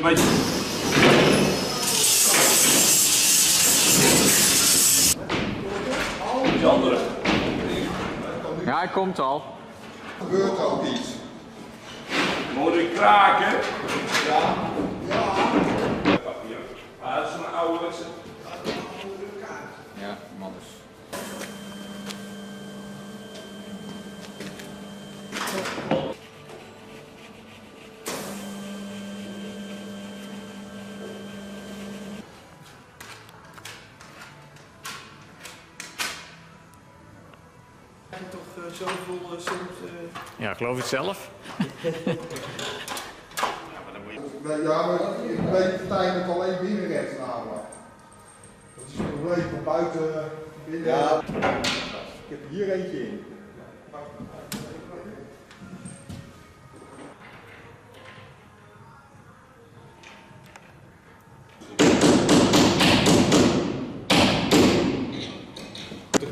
beetje. Die andere. Ja, hij komt al. Er gebeurt ook iets. Moet ik kraken? Ja. Ja. Ah, dat is een ouderwetse. Ja, mannen. Toch zoveel soms... Ja, geloof je het zelf? Ja, maar ik weet uiteindelijk alleen binnenrechts namelijk. Dat is een probleem van buiten binnen. Ja. Ik heb hier eentje in.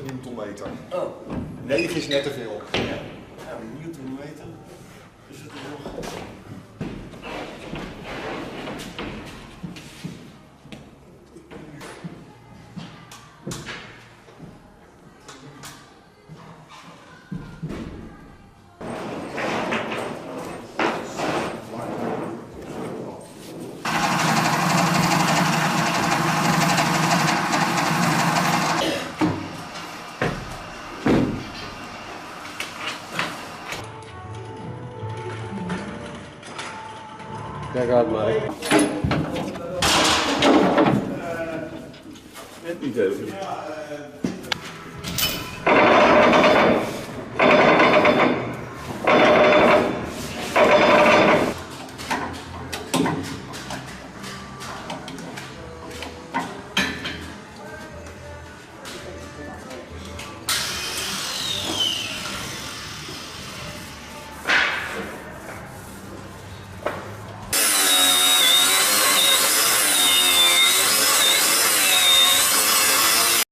Newtonmeter. Oh. 9 is net te veel. Ja, een newtonmeter. Is het er nog? Kijk uit maar. Net niet even.